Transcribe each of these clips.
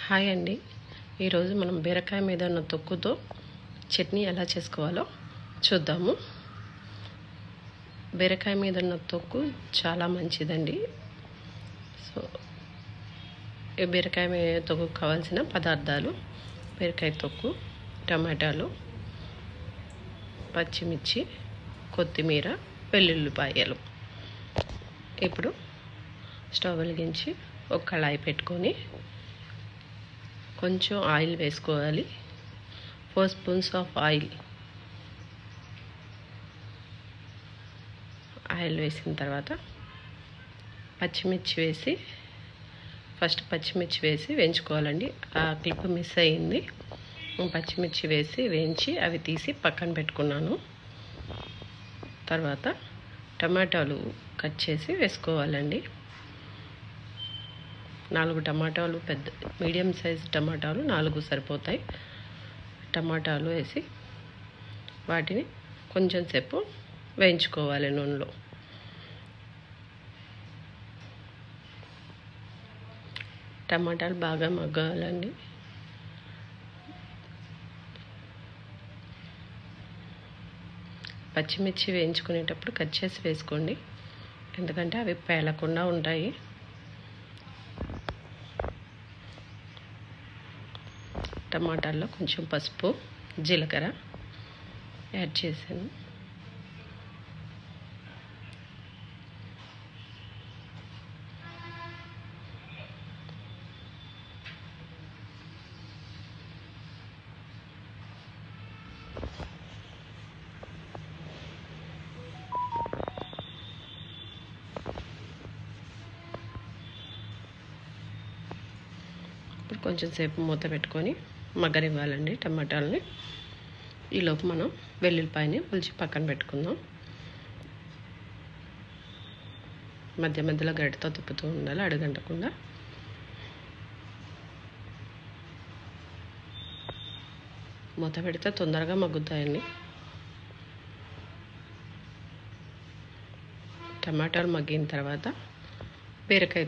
Hi అండి. ఈరోజు మనం బీరకాయ మీద ఉన్న తొక్కుతో చట్నీ ఎలా చేసుకోవాలో చూద్దాము. బీరకాయ మీద ఉన్న తొక్కు చాలా మంచిదండి. సో ఈ బీరకాయ మీద తొక్కు కావాల్సిన పదార్థాలు: బీరకాయ తొక్కు, టమాటాలు, పచ్చిమిర్చి, కొత్తిమీర, వెల్లుల్లిపాయలు. ఇప్పుడు స్టవ్ వెలిగించి ఒక కళాయి పెట్టుకొని కొంచెం ఆయిల్ వేసుకోవాలి. 4 స్పూన్స్ ఆఫ్ ఆయిల్ వేసిన తర్వాత పచ్చిమిర్చి వేసి ఫస్ట్ పచ్చిమిర్చి వేసి వేయించుకోవాలండి. ఆ క్లిప్ మిస్ అయ్యింది. పచ్చిమిర్చి వేసి వేయించి అవి తీసి పక్కన పెట్టుకున్నాను. తర్వాత టమాటాలు కట్ చేసి వేసుకోవాలండి. 4 టమాటాలు, పెద్ద మీడియం సైజ్ టమాటాలు 4 సరిపోతాయి. టమాటాలు వేసి వాటిని కొంచెం సేపు వేయించుకోవాలి నూనెలో. టమాటాలు బాగా మగ్గాలండి. పచ్చిమిర్చి వేయించుకునేటప్పుడు కట్ చేసి వేసుకోండి, ఎందుకంటే అవి పేలకుండా ఉంటాయి. టమాటాల్లో కొంచెం పసుపు, జీలకర్ర యాడ్ చేశాను. ఇప్పుడు కొంచెం సేపు మూత పెట్టుకొని మగ్గనివ్వాలండి టమాటాలని. ఈలోపు మనం వెల్లుల్లిపాయని ఒలిచి పక్కన పెట్టుకుందాం. మధ్య మధ్యలో గరిటెతో తిప్పుతూ ఉండాలి, అడుగంటకుండా. మూత పెడితే తొందరగా మగ్గుతాయండి. టమాటాలు మగ్గిన తర్వాత బీరకాయ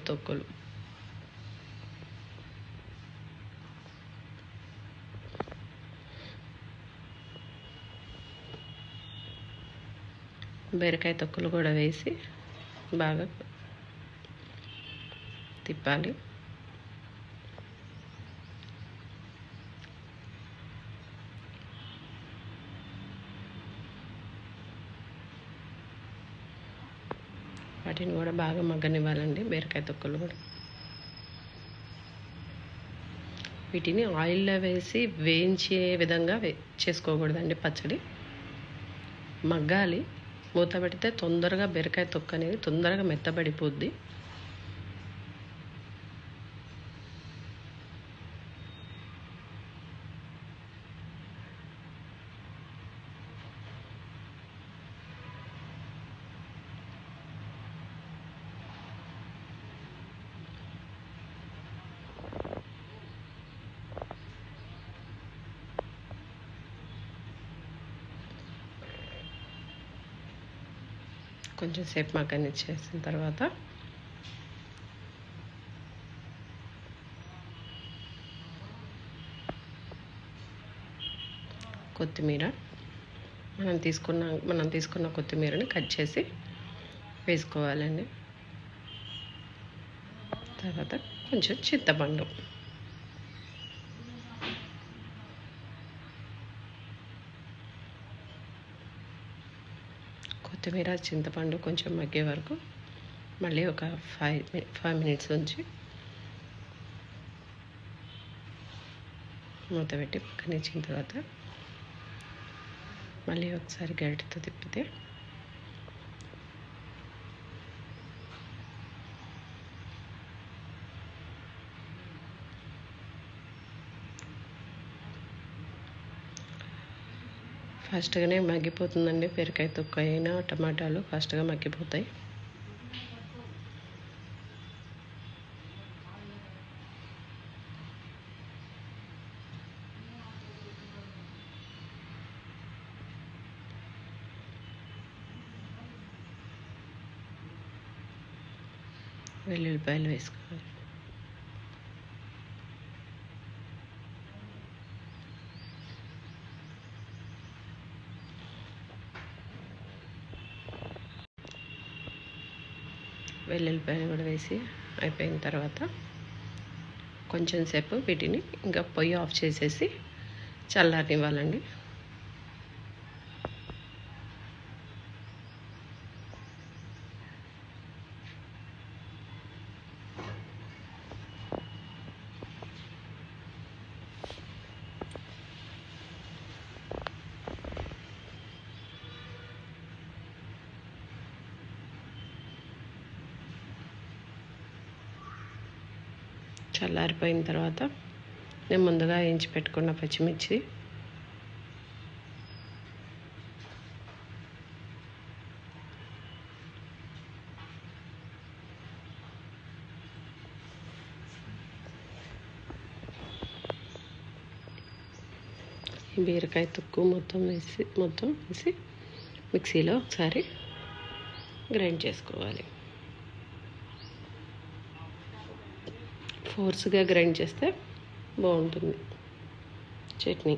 తొక్కులు కూడా వేసి బాగా తిప్పాలి. వాటిని కూడా బాగా మగ్గనివ్వాలండి. బీరకాయ తొక్కులు కూడా వీటిని ఆయిల్లో వేసి వేయించే విధంగా చేసుకోకూడదండి. పచ్చడి మగ్గాలి. మూత పెడితే తొందరగా బీరకాయ తొక్కు అనేది తొందరగా మెత్తబడిపోద్ది. కొంచెం సేపు మగ్గనిచ్చేసిన తర్వాత కొత్తిమీర, మనం తీసుకున్న కొత్తిమీరని కట్ చేసి వేసుకోవాలండి. తర్వాత కొంచెం చింతపండు, కొత్తిమీర, చింతపండు కొంచెం మగ్గే వరకు మళ్ళీ ఒక 5 మినిట్స్ ఉంచి మూత పెట్టి పక్కనిచ్చిన తర్వాత మళ్ళీ ఒకసారి గరిటెతో తిప్పితే ఫాస్ట్గానే మగ్గిపోతుందండి. బీరకాయ తొక్కు అయినా టమాటాలు ఫాస్ట్గా మగ్గిపోతాయి. వెల్లుల్లిపాయలు వేసుకోవాలి. వెల్లుల్లిపాయలు కూడా వేసి అయిపోయిన తర్వాత కొంచెం సేపు వీటిని ఇంకా పొయ్యి ఆఫ్ చేసేసి చల్లారనివ్వాలండి. చల్లారిపోయిన తర్వాత నేను ముందుగా వేయించి పెట్టుకున్న పచ్చిమిర్చి బీరకాయ తొక్కు మొత్తం వేసి మిక్సీలో ఒకసారి గ్రైండ్ చేసుకోవాలి. ఫోర్స్గా గ్రైండ్ చేస్తే బాగుంటుంది చట్నీ.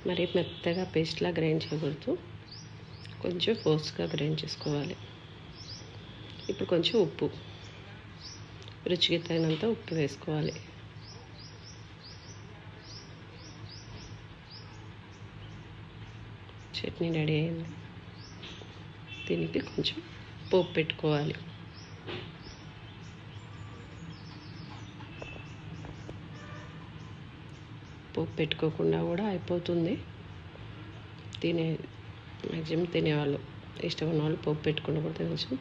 మరి మెత్తగా పేస్ట్లా గ్రైండ్ చేయకూడదు, కొంచెం ఫోర్స్గా గ్రైండ్ చేసుకోవాలి. ఇప్పుడు కొంచెం ఉప్పు, రుచికి తగినంత ఉప్పు వేసుకోవాలి. చట్నీ రెడీ అయింది. దీనికి కొంచెం పోపు పెట్టుకోవాలి. పోపు పెట్టుకోకుండా కూడా అయిపోతుంది. మ్యాక్సిమం తినేవాళ్ళు, ఇష్టం ఉన్న వాళ్ళు పోపు పెట్టుకుండా కూడా తినచ్చు.